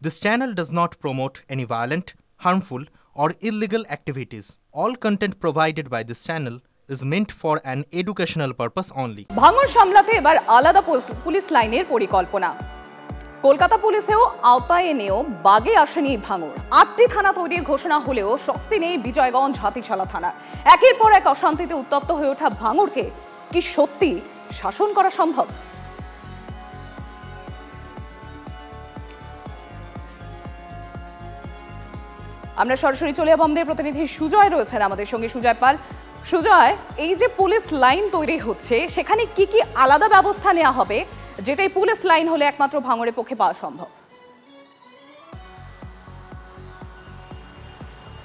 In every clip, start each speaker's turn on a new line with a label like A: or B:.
A: This channel does not promote any violent, harmful, or illegal activities. All content provided by this channel is meant for an educational purpose only.
B: ভাঙর সামলাতে এবার আলাদা police লাইনের পরিকল্পনা। কলকাতা পুলিশেও আওতায় এনেও বাগে আসেনি ভাঙর। ৮টি থানা তৈরির ঘোষণা হলেও স্বস্তি নেই বিজয়গঞ্জ হাতিশালা থানা। একের পর এক অশান্তিতে উত্তপ্ত হয়ে ওঠা ভাঙরকে কি সত্যি শাসন করা সম্ভব? আমরা সরাসরি চলে যাব আমাদের প্রতিনিধি সুজয় রয়েছেন আমাদের সঙ্গে। সুজয় পাল, সুজয়, এই যে পুলিশ লাইন তৈরি হচ্ছে সেখানে কি কি আলাদা ব্যবস্থা নেওয়া হবে যেটাই পুলিশ লাইন হলে একমাত্র ভাঙড়ের পক্ষে পাওয়া সম্ভব?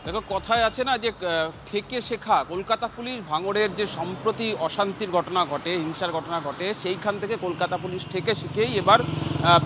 C: দেখো, কথায় আছে না যে ঠেকে শেখা। কলকাতা পুলিশ ভাঙড়ের যে সম্প্রতি অশান্তির ঘটনা ঘটে, হিংসার ঘটনা ঘটে, সেইখান থেকে কলকাতা পুলিশ ঠেকে শিখেই এবার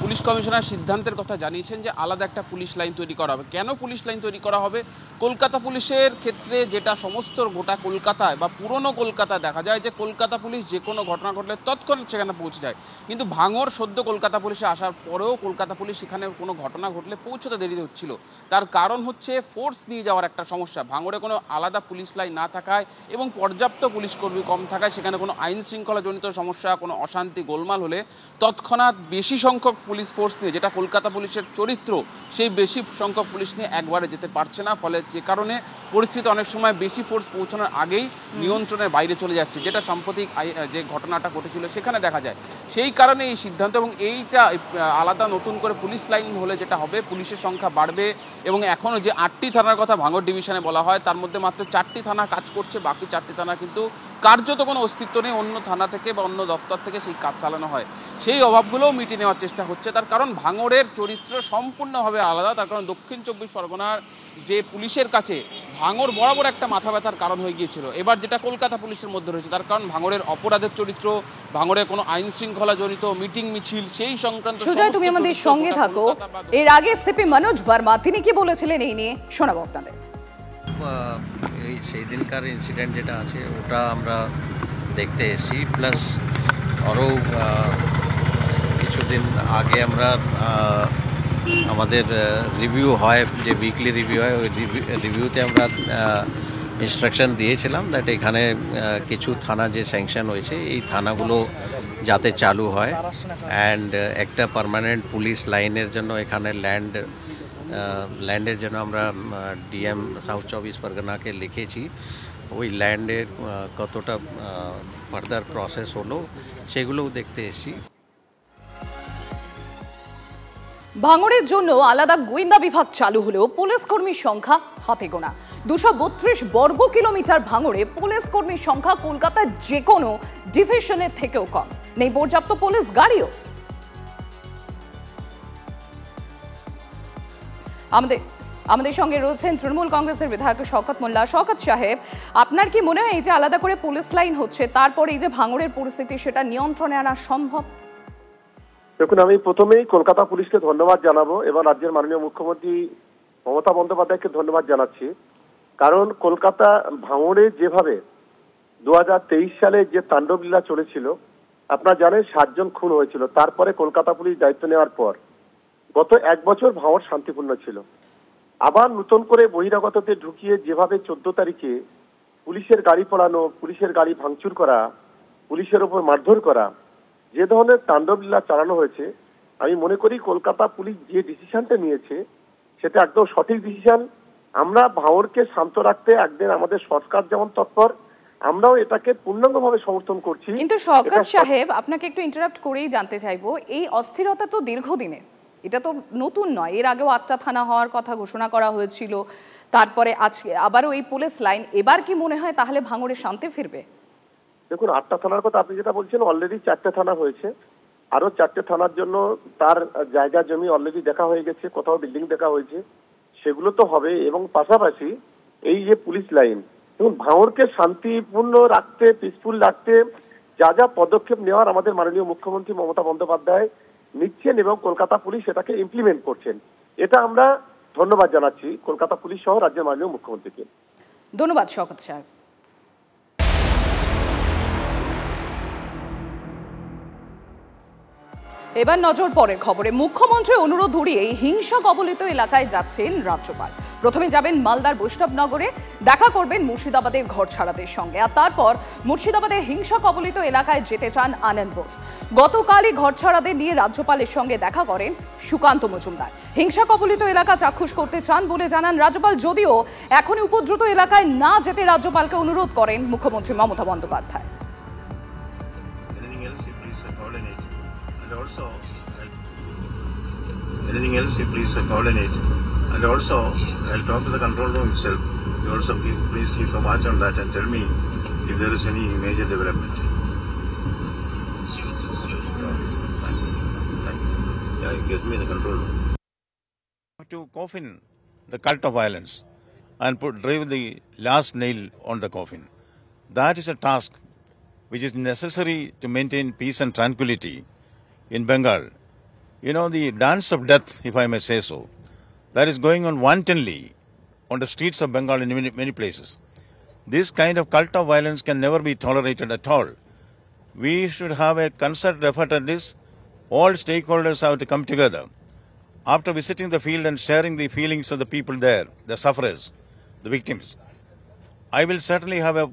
C: পুলিশ কমিশনার সিদ্ধান্তের কথা জানিয়েছেন যে আলাদা একটা পুলিশ লাইন তৈরি করা হবে। কেন পুলিশ লাইন তৈরি করা হবে? কলকাতা পুলিশের ক্ষেত্রে যেটা সমস্ত গোটা কলকাতায় বা পুরনো কলকাতায় দেখা যায় যে কলকাতা পুলিশ যে কোনো ঘটনা ঘটলে তৎক্ষণাৎ সেখানে পৌঁছে যায়, কিন্তু ভাঙড় সদ্য কলকাতা পুলিশে আসার পরেও কলকাতা পুলিশ সেখানে কোনো ঘটনা ঘটলে পৌঁছতে দেরি হচ্ছিল। তার কারণ হচ্ছে ফোর্স নিয়ে যাওয়ার একটা সমস্যা। ভাঙড়ে কোনো আলাদা পুলিশ লাইন না থাকায় এবং পর্যাপ্ত পুলিশ কর্মী কম থাকায় সেখানে কোনো আইন শৃঙ্খলাজনিত সমস্যা, কোনো অশান্তি গোলমাল হলে তৎক্ষণাৎ বেশি সংখ্যক পুলিশ ফোর্স নিয়ে, যেটা কলকাতা পুলিশের চরিত্র, সেই বেশি সংখ্যক পুলিশ নিয়ে একবারে যেতে পারছে না। ফলে যে কারণে পরিস্থিতি অনেক সময় বেশি ফোর্স পৌঁছানোর আগেই নিয়ন্ত্রণের বাইরে চলে যাচ্ছে, যেটা সাম্প্রতিক যে ঘটনাটা ঘটেছিল সেখানে দেখা যায়। সেই কারণে এই সিদ্ধান্ত, এবং এইটা আলাদা নতুন করে পুলিশ লাইন হলে যেটা হবে, পুলিশের সংখ্যা বাড়বে। এবং এখনও যে 8টি থানার কথা ভাঙড় ডিভিশনে বলা হয় তার মধ্যে মাত্র 4টি থানা কাজ করছে, বাকি 4টি থানা কিন্তু কার্যত কোনো অস্তিত্ব নেই। অন্য থানা থেকে বা অন্য দফতর থেকে সেই কাজ চালানো হয়। সেই অভাবগুলোও মিটিয়ে নেওয়ার চেষ্টা হচ্ছে। তার কারণ ভাঙড়ের চরিত্র সম্পূর্ণভাবে আলাদা। তার কারণ দক্ষিণ 24 পরগনার যে পুলিশের কাছে ভাঙড় বরাবর একটা মাথা ব্যথার কারণ হয়ে গিয়েছিল। এবার যেটা কলকাতা পুলিশের মধ্যে রয়েছে, তার কারণ ভাঙড়ের অপরাধের চরিত্র, ভাঙড়ের কোনো আইন শৃঙ্খলা জনিত মিটিং মিছিল, সেই সংক্রান্ত।
B: সুজয়, তুমি আমাদের সঙ্গে থাকো। এর আগে সিপি মনোজ ভার্মা তিনি কি বলেছিলেন এই নিয়ে শোনাবো আপনাদের।
D: এই সেই দিনকার ইনসিডেন্ট যেটা আছে ওটা আমরা দেখতে এসেছি, প্লাস আরও কিছুদিন আগে আমরা আমাদের রিভিউ হয়, যে উইকলি রিভিউ হয়, ওই রিভিউতে আমরা ইনস্ট্রাকশন দিয়েছিলাম দ্যাট এখানে কিছু থানা যে স্যাংশন হয়েছে এই থানাগুলো যাতে চালু হয়, অ্যান্ড একটা পার্মানেন্ট পুলিশ লাইনের জন্য এখানে ল্যান্ডের জন্য আমরা ডিএম সাউথ 24 পরগনাকে লিখেছি। ওই ল্যান্ডের কতটা ফার্দার প্রসেস হলো সেগুলোও দেখতে এসেছি।
B: ভাঙড়ের জন্য আলাদা গোয়েন্দা বিভাগ চালু হলেও পুলিশ কর্মীর সংখ্যা হাতে গোনা। 232 বর্গ কিলোমিটার ভাঙড়ে পুলিশ কর্মীর সংখ্যা কলকাতার যে কোনো ডিভিশনের থেকেও কম। নেই পর্যাপ্ত পুলিশ গাড়িও। আমাদের সঙ্গে রয়েছেন তৃণমূল কংগ্রেসের বিধায়ক শওকত মোল্লা। শওকত সাহেব, আপনার কি মনে হয় এই যে আলাদা করে পুলিশ লাইন হচ্ছে তারপরে এই যে ভাঙড়ের পরিস্থিতি সেটা নিয়ন্ত্রণে আনা সম্ভব?
E: দেখুন, আমি প্রথমেই কলকাতা পুলিশকে ধন্যবাদ জানাবো এবং রাজ্যের মাননীয় মুখ্যমন্ত্রী মমতা বন্দ্যোপাধ্যায়কে ধন্যবাদ জানাচ্ছি। কারণ কলকাতা ভাঙড়ে যেভাবে 2023 সালে যে তাণ্ডবলীলা চলেছিল, আপনারা জানেন 7 জন খুন হয়েছিল। তারপরে কলকাতা পুলিশ দায়িত্ব নেওয়ার পর গত 1 বছর ভাঙড় শান্তিপূর্ণ ছিল। আবার নতুন করে বহিরাগততে ঢুকিয়ে যেভাবে 14 তারিখে পুলিশের গাড়ি পোড়ানো, পুলিশের গাড়ি ভাঙচুর করা, পুলিশের ওপর মারধর করা, যে ধরনের তাণ্ডবলীলা চালানো হয়েছে, আমি মনে করি কলকাতা পুলিশ যে ডিসিশনটা নিয়েছে সেটা একদম সঠিক ডিসিশন। আমরা ভাঙড়কে শান্ত রাখতে একদিন আমাদের সরকার যেমন তৎপর, আমরাও এটাকে পূর্ণাঙ্গভাবে সমর্থন করছি।
B: কিন্তু শওকত সাহেব, আপনাকে একটু ইন্টারাপ্ট করেই জানতে চাইবো, এই অস্থিরতা তো দীর্ঘদিনের, এটা তো নতুন নয়। এর আগেও 8টা থানা হওয়ার কথা ঘোষণা করা হয়েছিল, তারপরে আজকে আবারও এই পুলিশ লাইন। এবার কি মনে হয় তাহলে ভাঙড়ে শান্তি ফিরবে?
E: দেখুন, 8টা থানার কথা আপনি যেটা বলছেন, অলরেডি 4টে থানা হয়েছে। আরো 4টে থানার জন্য তার জায়গা জমি অলরেডি দেখা হয়ে গেছে, কোথাও বিল্ডিং দেখা হয়েছে, সেগুলো তো হবে। এবং পাশাপাশি এই যে পুলিশ লাইন, এবং ভাঙড়কে শান্তিপূর্ণ রাখতে, পিসফুল রাখতে যা যা পদক্ষেপ নেওয়ার আমাদের মাননীয় মুখ্যমন্ত্রী মমতা বন্দ্যোপাধ্যায় নিচ্ছেন এবং কলকাতা পুলিশ এটাকে ইমপ্লিমেন্ট করছেন, এটা আমরা ধন্যবাদ জানাচ্ছি কলকাতা পুলিশ সহ রাজ্যের মাননীয় মুখ্যমন্ত্রীকে।
B: ধন্যবাদ শওকত সাহেব। এবার নজর পরের খবরে। মুখ্যমন্ত্রীর অনুরোধ ধরিয়েই হিংসা কবলিত এলাকায় যাচ্ছেন রাজ্যপাল। প্রথমে যাবেন মালদার বৈষ্ণবনগরে, দেখা করবেন মুর্শিদাবাদের ঘরছাড়াদের সঙ্গে, আর তারপর মুর্শিদাবাদের হিংসা কবলিত এলাকায় যেতে চান আনন্দ বোস। গতকালই ঘরছাড়াদের নিয়ে রাজ্যপালের সঙ্গে দেখা করেন সুকান্ত মজুমদার। হিংসা কবলিত এলাকা চাক্ষুষ করতে চান বলে জানান রাজ্যপাল, যদিও এখনই উপদ্রুত এলাকায় না যেতে রাজ্যপালকে অনুরোধ করেন মুখ্যমন্ত্রী Mamata Bandyopadhyay.
F: Anything else, you please coordinate. And also, I'll talk to the control room itself. You also please keep a watch on that and tell me if there is any major development. Thank you. Yeah, you get me the control room.
G: To coffin the cult of violence and drive the last nail on the coffin. That is a task which is necessary to maintain peace and tranquility in Bengal. You know, the dance of death, if I may say so, that is going on wantonly on the streets of Bengal in many places. This kind of cult of violence can never be tolerated at all. We should have a concerted effort at this. All stakeholders have to come together. After visiting the field and sharing the feelings of the people there, the sufferers, the victims, I will certainly have a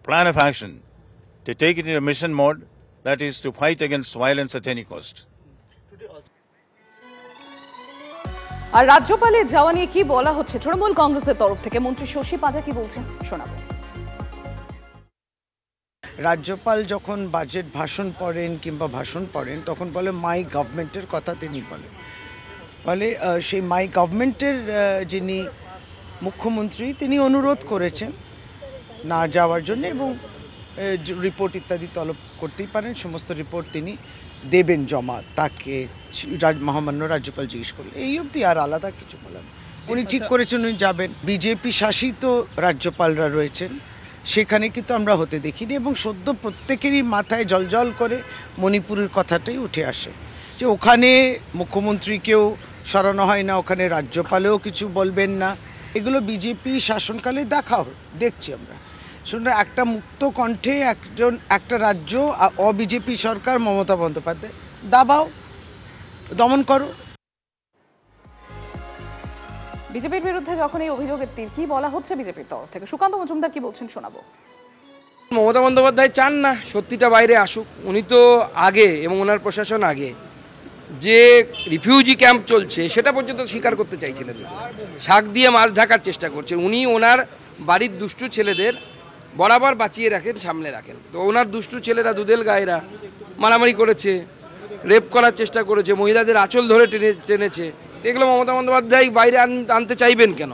G: plan of action to take it in a mission mode, that is to fight against violence at any cost.
B: আর রাজ্যপালের যাওয়া নিয়ে কি বলা হচ্ছে তৃণমূল কংগ্রেসের তরফ থেকে, মন্ত্রী শশী পাজা কি বলছেন শোনাবো।
H: রাজ্যপাল যখন বাজেট ভাষণ পড়েন কিংবা ভাষণ পড়েন তখন বলে মাই গভর্নমেন্টের কথা তিনি বলেন। ফলে সেই মাই গভর্নমেন্টের যিনি মুখ্যমন্ত্রী তিনি অনুরোধ করেছেন না যাওয়ার জন্য, এবং রিপোর্ট ইত্যাদি তলব করতেই পারেন। সমস্ত রিপোর্ট তিনি দেবেন জমা, তাকে মহামান্য রাজ্যপাল জিজ্ঞেস করলে। এই অবধি আর আলাদা কিছু বলার, উনি ঠিক করেছেন উনি যাবেন। বিজেপি শাসিত রাজ্যপালরা রয়েছেন, সেখানে কিন্তু আমরা হতে দেখিনি, এবং সদ্য প্রত্যেকেরই মাথায় জলজল করে মণিপুরের কথাটাই উঠে আসে যে ওখানে মুখ্যমন্ত্রীকেও সরানো হয় না, ওখানে রাজ্যপালেও কিছু বলবেন না। এগুলো বিজেপি শাসনকালে দেখছি আমরা। শুনে একটা মুক্ত কণ্ঠে একটা রাজ্য অবিজেপি সরকার মমতা বন্দ্যোপাধ্যায় দাবাও, দমন করো।
B: বিজেপির বিরুদ্ধে যখন এই অভিযোগের তীর কি বলা হচ্ছে বিজেপির তরফ থেকে, সুকান্ত মজুমদার কি বলছেন শোনাবো।
I: মমতা বন্দ্যোপাধ্যায় চান না সত্যিটা বাইরে আসুক। উনি তো আগে এবং ওনার প্রশাসন আগে যে রিফিউজি ক্যাম্প চলছে সেটা পর্যন্ত স্বীকার করতে চাইছিলেন না, শাক দিয়ে মাছ ঢাকার চেষ্টা করছে। উনি ওনার বাড়ির দুষ্টু ছেলেদের বরাবর বাঁচিয়ে রাখেন, সামনে রাখেন। তো ওনার দুষ্টু ছেলেরা দুধেল গায়েরা মারামারি করেছে, রেপ করার চেষ্টা করেছে, মহিলাদের আঁচল ধরে টেনেছে। এগুলো মমতা বন্দ্যোপাধ্যায় বাইরে আনতে চাইবেন কেন?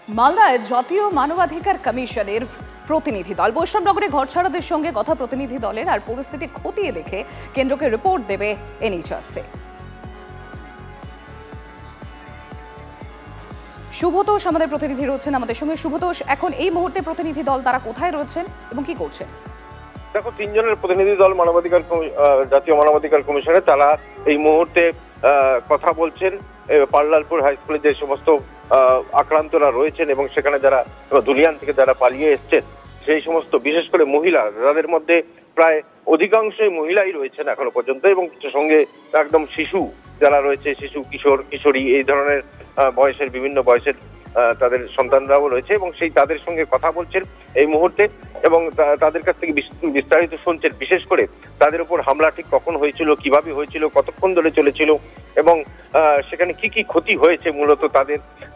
B: মালদায় জাতীয় মানবাধিকার কমিশনের প্রতিনিধি দল বৈষ্ণবনগরে ঘরছাড়াদের সঙ্গে কথা প্রতিনিধি দলের, আর পরিস্থিতি খতিয়ে দেখে কেন্দ্রকে রিপোর্ট দেবে এনএইচআরসি। শুভতোষ আমাদের প্রতিনিধি রয়েছেন আমাদের সঙ্গে। শুভতোষ, এখন এই মুহূর্তে প্রতিনিধি দল তারা কোথায় রয়েছেন এবং কি করছেন?
E: দেখো, 3 জনের প্রতিনিধি দল জাতীয় মানবাধিকার কমিশনে, তারা এই মুহূর্তে কথা বলছেন পাল্লালপুর হাই স্কুলে যে সমস্ত আক্রান্তরা রয়েছেন এবং সেখানে যারা দুলিয়ান থেকে যারা পালিয়ে এসছেন সেই সমস্ত, বিশেষ করে মহিলা, যাদের মধ্যে প্রায় অধিকাংশই মহিলাই রয়েছেন এখনো পর্যন্ত, এবং সঙ্গে একদম শিশু যারা রয়েছে, শিশু, কিশোর, কিশোরী, এই ধরনের বয়সের বিভিন্ন বয়সের তাদের সন্তানরাও রয়েছে, এবং তাদের সঙ্গে কথা বলছেন এই মুহূর্তে এবং তাদের কাছ থেকে বিস্তারিত শুনছেন। বিশেষ করে তাদের উপর হামলা ঠিক কখন হয়েছিল, কিভাবে হয়েছিল, কতক্ষণ ধরে চলেছিল, এবং সেখানে কি কি ক্ষতি হয়েছে। মূলত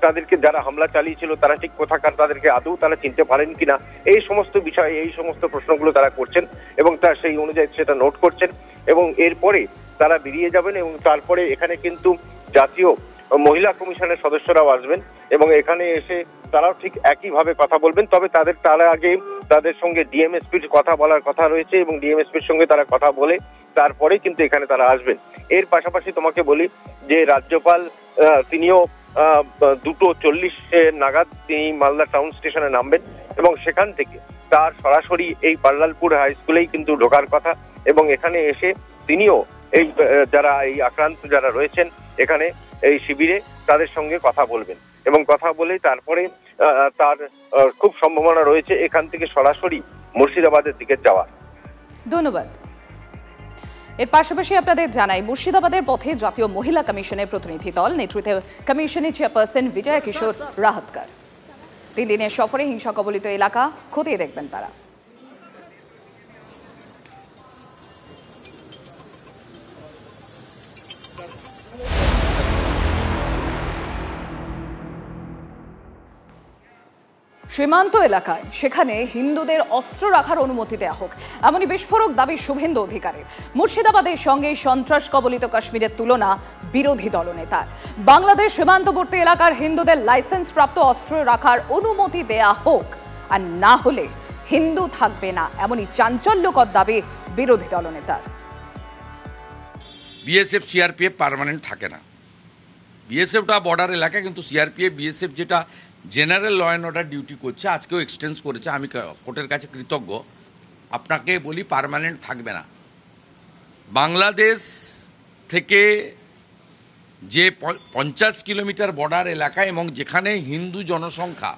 E: তাদেরকে যারা হামলা চালিয়েছিল তারা ঠিক কোথাকার, তাদেরকে আদৌ তারা চিনতে পারেন কিনা, এই সমস্ত বিষয়ে এই সমস্ত প্রশ্নগুলো তারা করছেন এবং সেই অনুযায়ী সেটা নোট করছেন, এবং এরপরে তারা বেরিয়ে যাবেন। এবং তারপরে এখানে কিন্তু জাতীয় মহিলা কমিশনের সদস্যরাও আসবেন এবং এখানে এসে তারাও ঠিক একইভাবে কথা বলবেন। তবে তার আগে তাদের সঙ্গে ডিএমএসপির কথা বলার কথা রয়েছে এবং ডিএমএসপির সঙ্গে তারা কথা বলে তারপরে কিন্তু এখানে তারা আসবেন। এর পাশাপাশি তোমাকে বলি যে রাজ্যপাল তিনিও 2:40 নাগাদ তিনি মালদা টাউন স্টেশনে নামবেন এবং সেখান থেকে তার সরাসরি এই পাল্লালপুর হাই স্কুলেই কিন্তু ঢোকার কথা, এবং এখানে এসে তিনিও এই যারা এই আক্রান্ত যারা রয়েছেন এখানে এই শিবিরে তাদের সঙ্গে কথা বলবেন এবং কথা বলে তারপরে তার খুব সম্ভাবনা রয়েছে এখান থেকে সরাসরি
J: মুর্শিদাবাদের দিকে যাওয়া।
B: ধন্যবাদ। এর পাশাপাশি আপনাদের জানাই, মুর্শিদাবাদের পথে জাতীয় মহিলা কমিশনের প্রতিনিধি দল নেতৃত্বে কমিশনের চেয়ারপারসন বিজয়া কিশোর রাহতকার 3 দিনের সফরে হিংসা কবলিত এলাকা খতিয়ে দেখবেন তারা। সীমান্ত এলাকায় সেখানে হিন্দুদের অস্ত্র রাখার অনুমতি দেওয়া হোক, এমনই বিস্ফোরক দাবি শুভেন্দু অধিকারীর। মুর্শিদাবাদের সঙ্গে সন্ত্রাস কবলিত কাশ্মীরের তুলনা বিরোধী দলনেতার। বাংলাদেশ সীমান্তবর্তী এলাকার হিন্দুদের লাইসেন্স প্রাপ্ত অস্ত্র রাখার অনুমতি দেয়া হোক, আর না হলে হিন্দু থাকবে না, এমনই চাঞ্চল্যকর দাবি বিরোধী দলনেতার।
K: বিএসএফ সিআরপিএফ পার্মানেন্ট থাকে না। বিএসএফটা বর্ডার এলাকা, কিন্তু সিআরপিএফ বিএসএফ যেটা general law and order duty করছে, আজকেও এক্সটেন্স করেছে, আমি কোর্টের কাছে কৃতজ্ঞ। আপনাকে বলি পার্মানেন্ট থাকবে না। বাংলাদেশ থেকে যে 50 কিলোমিটার বর্ডার এলাকা এবং যেখানে হিন্দু জনসংখ্যা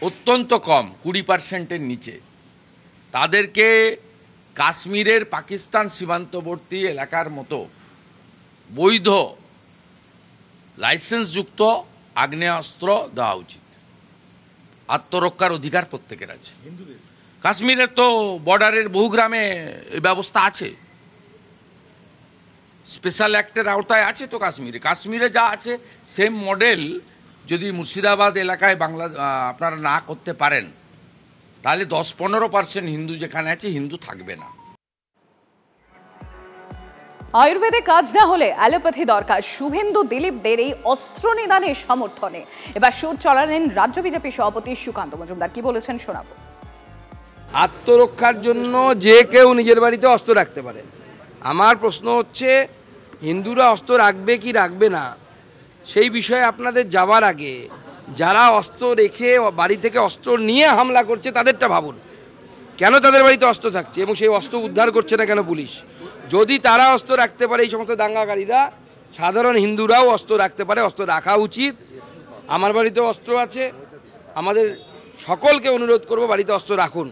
K: অত্যন্ত কম, 20%-এর নিচে, তাদেরকে কাশ্মীরের পাকিস্তান সীমান্তবর্তী এলাকার মতো বৈধ লাইসেন্সযুক্ত আগ্নেয়াস্ত্র দেওয়া উচিত। আত্মরক্ষার অধিকার প্রত্যেকের আছে। কাশ্মীরের তো বর্ডারের বহু গ্রামে এই ব্যবস্থা আছে, স্পেশাল অ্যাক্টের আওতায় আছে তো। কাশ্মীরে যা আছে সেম মডেল যদি মুর্শিদাবাদ এলাকায় আপনারা না করতে পারেন, তাহলে 10-15% হিন্দু যেখানে আছে, হিন্দু থাকবে না।
B: আয়ুর্বেদে কাজ না হলে অ্যালোপ্যাথি দরকার, শুভেন্দু দিলীপদের এই অস্ত্র নিদানের সমর্থনে এবার সুর চড়ালেন রাজ্য বিজেপি সভাপতি সুকান্ত মজুমদার। কি বলেছেন শোনাবো।
I: আত্মরক্ষার জন্য যে কেউ নিজের বাড়িতে অস্ত্র রাখতে পারে। আমার প্রশ্ন হচ্ছে, হিন্দুরা অস্ত্র রাখবে কি রাখবে না, সেই বিষয়ে আপনাদের যাবার আগে যারা অস্ত্র রেখে বাড়ি থেকে অস্ত্র নিয়ে হামলা করছে তাদেরটা ভাবুন। কেন তাদের বাড়িতে অস্ত্র থাকছে এবং সেই অস্ত্র উদ্ধার করছে না কেন পুলিশ? যদি তারা অস্ত্র রাখতে পারে, এই সমস্ত দাঙ্গাকারীরা, সাধারণ হিন্দুরাও অস্ত্র রাখতে পারে। অস্ত্র রাখা উচিত। আমার বাড়িতেও অস্ত্র আছে। আমাদের সকলকে অনুরোধ করব, বাড়িতে অস্ত্র রাখুন।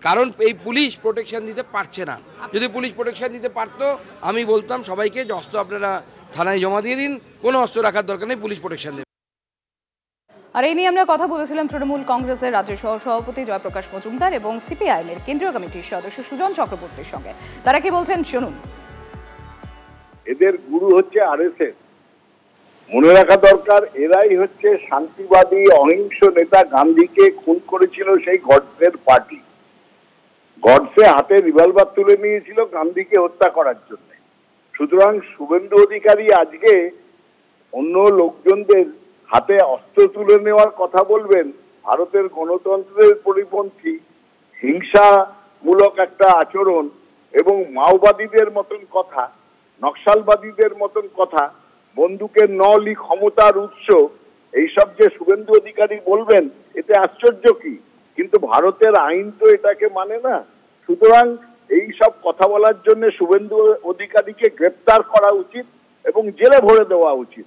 I: কারণ এই পুলিশ প্রোটেকশন দিতে পারছে না। যদি পুলিশ প্রোটেকশন দিতে পারতো, আমি বলতাম সবাইকে যে অস্ত্র আপনারা থানায় জমা দিয়ে দিন, কোনো অস্ত্র রাখার দরকার নেই, পুলিশ প্রোটেকশন দেবে।
B: আর এই নিয়ে আমরা কথা বলেছিলাম তৃণমূল কংগ্রেসের রাজ্য সহ-সভাপতি জয়প্রকাশ মজুমদার এবং সিপিআইএম-এর কেন্দ্রীয় কমিটির সদস্য সুজন চক্রবর্তীর সঙ্গে। তারা কি বলছেন শুনুন।
L: এদের গুরু হচ্ছে আরএসএস। মনে রাখা দরকার, এরাই হচ্ছে শান্তিবাদী অহিংস নেতা গান্ধীকে খুন করেছিল সেই গডসের পার্টি। গডসে হাতে রিভলভার তুলে নিয়েছিল গান্ধীকে হত্যা করার জন্য। সুতরাং শুভেন্দু অধিকারী আজকে অন্য লোকজনদের হাতে অস্ত্র তুলে নেওয়ার কথা বলবেন, ভারতের গণতন্ত্রের পরিপন্থী হিংসামূলক একটা আচরণ এবং মাওবাদীদের মতন কথা, নকশালবাদীদের মতন কথা, বন্দুকের নলি ক্ষমতার উৎস, এইসব যে শুভেন্দু অধিকারী বলবেন, এতে আশ্চর্য কি? কিন্তু ভারতের আইন তো এটাকে মানে না। সুতরাং এই সব কথা বলার জন্য শুভেন্দু অধিকারীকে গ্রেপ্তার করা উচিত এবং জেলে ভরে দেওয়া উচিত।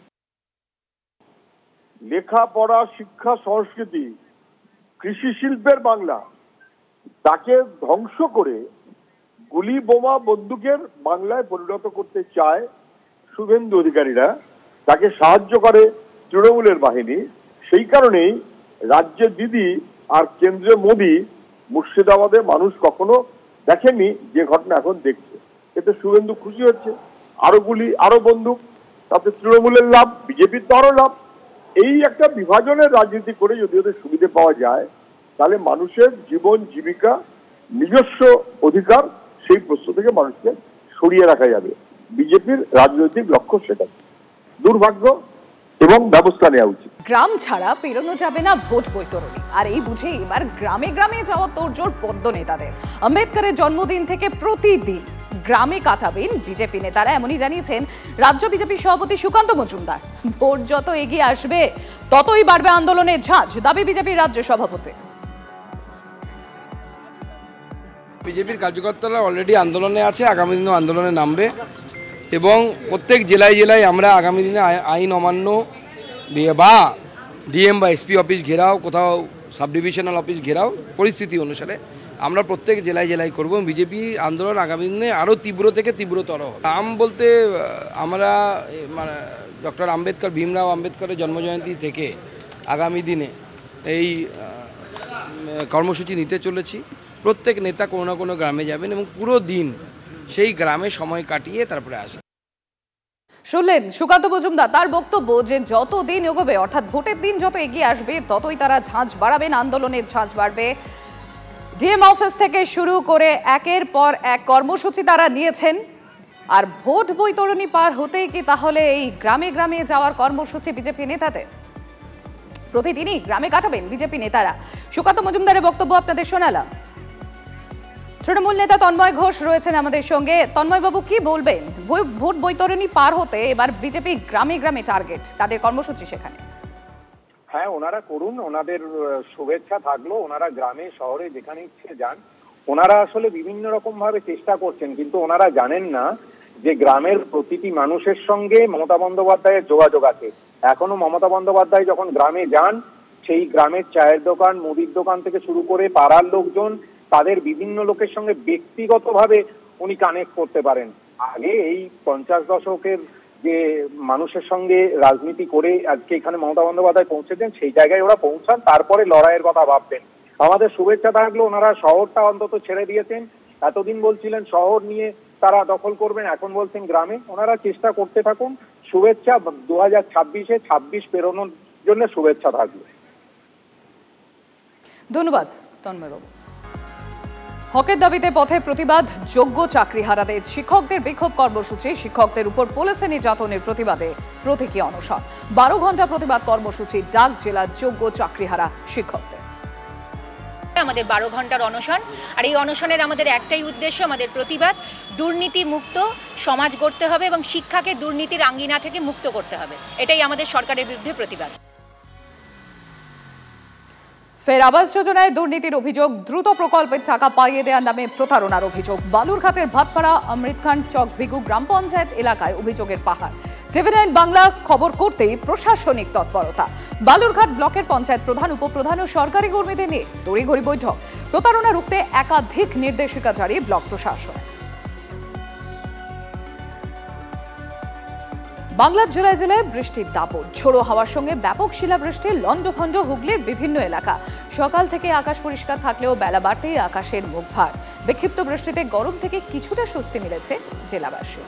L: লেখাপড়া, শিক্ষা, সংস্কৃতি, কৃষি শিল্পের বাংলা, তাকে ধ্বংস করে গুলি বোমা বন্দুকের বাংলায় পরিণত করতে চায় শুভেন্দু অধিকারীরা। তাকে সাহায্য করে তৃণমূলের বাহিনী। সেই কারণেই রাজ্যে দিদি আর কেন্দ্রে মোদি মুর্শিদাবাদে মানুষ কখনো দেখেনি যে ঘটনা এখন দেখছে। এতে শুভেন্দু খুশি হচ্ছে। আরো গুলি, আরো বন্দুক, তাতে তৃণমূলের লাভ, বিজেপির তো আরো লাভ। এই একটা বিভাজনের রাজনীতি করে যদি ওদের সুবিধে পাওয়া যায়, তাহলে মানুষের জীবন জীবিকা, নিজস্ব অধিকার, সেই প্রশ্ন থেকে মানুষকে সরিয়ে রাখা যাবে। বিজেপির রাজনৈতিক লক্ষ্য সেটা। দুর্ভাগ্য এবং ব্যবস্থা নেওয়া উচিত।
B: গ্রাম ছাড়া পেরোনো যাবে না ভোট বৈতরণী, আর এই বুঝে এবার গ্রামে গ্রামে যাওয়া তোড়জোড় পদ্ম নেতাদের। আম্বেদকরের জন্মদিন থেকে প্রতিদিন গ্রামে কাটাবেন বিজেপি নেতারা, এমনই জানিয়েছেন রাজ্য বিজেপি সভাপতি সুকান্ত মজুমদার। ভোট যত এগিয়ে আসবে ততই বাড়বে আন্দোলনের ঝাঁজ, দাবি বিজেপির রাজ্য সভাপতি।
I: বিজেপির কার্যকর্তারা অলরেডি আন্দোলনে আছে, আগামী দিনেও আন্দোলনে নামবে এবং প্রত্যেক জেলায় জেলায় আমরা আগামী দিনে আইন অমান্য বা ডিএম বা এসপি অফিস ঘেরাও, কোথাও সাব ডিভিশনাল অফিস ঘেরাও পরিস্থিতি অনুসারে আমরা প্রত্যেক জেলায় জেলায় করব। বিজেপি আন্দোলন আগামী দিনে আরও তীব্র থেকে তীব্রতর হবে। নাম বলতে আমরা মানে ডক্টর আম্বেদকর, ভীমরাও আম্বেদকরের জন্মজয়ন্তী থেকে আগামী দিনে এই কর্মসূচি নিতে চলেছি। প্রত্যেক নেতা কোনো না কোনো গ্রামে যাবেন এবং পুরো দিন সেই গ্রামে সময় কাটিয়ে তারপরে আসেন।
B: শুনলেন সুকান্ত মজুমদার তার বক্তব্য যে যত দিন এগোবে অর্থাৎ ভোটের দিন যত এগিয়ে আসবে ততই তারা ঝাঁঝ বাড়াবেন, আন্দোলনের ঝাঁঝ বাড়বে। ডিএম অফিস থেকে শুরু করে একের পর এক কর্মসূচি তারা নিয়েছেন। আর ভোট বৈতরণী পার হতেই কি তাহলে এই গ্রামে গ্রামে যাওয়ার কর্মসূচি বিজেপি নেতাদের? প্রতিদিনই গ্রামে কাটাবেন বিজেপি নেতারা। সুকান্ত মজুমদারের বক্তব্য আপনাদের শোনালাম। তৃণমূল নেতা তন্ময় ঘোষ রয়েছেন আমাদের সঙ্গে। তন্ময় বাবু, কি বলবেন? ভোট বৈতরণী পার হতে এবার বিজেপি গ্রামে গ্রামে টার্গেট, তাদের কর্মসূচি সেখানে।
J: হ্যাঁ, ওনারা করুন, ওনাদের শুভেচ্ছা থাকলো। ওনারা গ্রামে শহরে যেখানে ইচ্ছে যান। ওনারা আসলে বিভিন্ন রকম ভাবে চেষ্টা করছেন, কিন্তু ওনারা জানেন না যে গ্রামের প্রতিটি মানুষের সঙ্গে মমতা বন্দ্যোপাধ্যায়ের যোগাযোগ আছে। এখনো মমতা বন্দ্যোপাধ্যায় যখন গ্রামে যান, সেই গ্রামের চায়ের দোকান, মুদির দোকান থেকে শুরু করে পাড়ার লোকজন, তাদের বিভিন্ন লোকের সঙ্গে ব্যক্তিগতভাবে উনি কানেক্ট করতে পারেন। আগে এই 50 দশকের যে মানুষের সঙ্গে রাজনীতি করে আজকে এখানে মমতা বন্দ্যোপাধ্যায় পৌঁছেছেন, সেই জায়গায় ওরা পৌঁছান, তারপরে লড়াইয়ের কথা ভাববেন। আমাদের শুভেচ্ছা থাকলো। ওনারা শহরটা অন্তত ছেড়ে দিয়েছেন। এতদিন বলছিলেন শহর নিয়ে তারা দখল করবেন, এখন বলছেন গ্রামে। ওনারা চেষ্টা করতে থাকুন। শুভেচ্ছা 2026-এ 26 পেরোনোর জন্য শুভেচ্ছা থাকবে।
B: ধন্যবাদ তন্ময়বাবু। হকের দাবিতে পথে প্রতিবাদ, যোগ্য চাকরিহারাদের। শিক্ষকদের বিক্ষোভ কর্মসূচি, শিক্ষকদের উপর পুলিশের নির্যাতনের প্রতিবাদে প্রতীকী অনশন। 12 ঘন্টা প্রতিবাদ কর্মসূচি ডাক জেলার যোগ্য চাকরিহারা শিক্ষকদের।
M: আমাদের 12 ঘন্টার অনশন, আর এই অনশনের আমাদের একটাই উদ্দেশ্য, আমাদের প্রতিবাদ। দুর্নীতি মুক্ত সমাজ গড়তে হবে এবং শিক্ষাকে দুর্নীতির আঙ্গিনা থেকে মুক্ত করতে হবে। এটাই আমাদের সরকারের বিরুদ্ধে প্রতিবাদ।
B: ফের আবাস যোজনায় দুর্নীতির অভিযোগ, দ্রুত প্রকল্পের টাকা পাইয়ে দেওয়ার নামে প্রতারণার অভিযোগ। বালুরঘাটের ভাতপাড়া অমৃতখান চক ভিগু গ্রাম পঞ্চায়েত এলাকায় অভিযোগের পাহাড়। TV9 বাংলা খবর করতেই প্রশাসনিক তৎপরতা। বালুরঘাট ব্লকের পঞ্চায়েত প্রধান, উপপ্রধান ও সরকারি কর্মীদের নিয়ে তড়িঘড়ি বৈঠক। প্রতারণা রুখতে একাধিক নির্দেশিকা জারি ব্লক প্রশাসন। বাংলার জেলায় জেলায় বৃষ্টির দাপট, ঝোড়ো হাওয়ার সঙ্গে ব্যাপক শিলাবৃষ্টি, লন্ডভন্ড হুগলির বিভিন্ন এলাকা। সকাল থেকে আকাশ পরিষ্কার থাকলেও বেলা বাড়তেই আকাশের মুখ ভার। বিক্ষিপ্ত বৃষ্টিতে গরম থেকে কিছুটা স্বস্তি মিলেছে জেলাবাসী।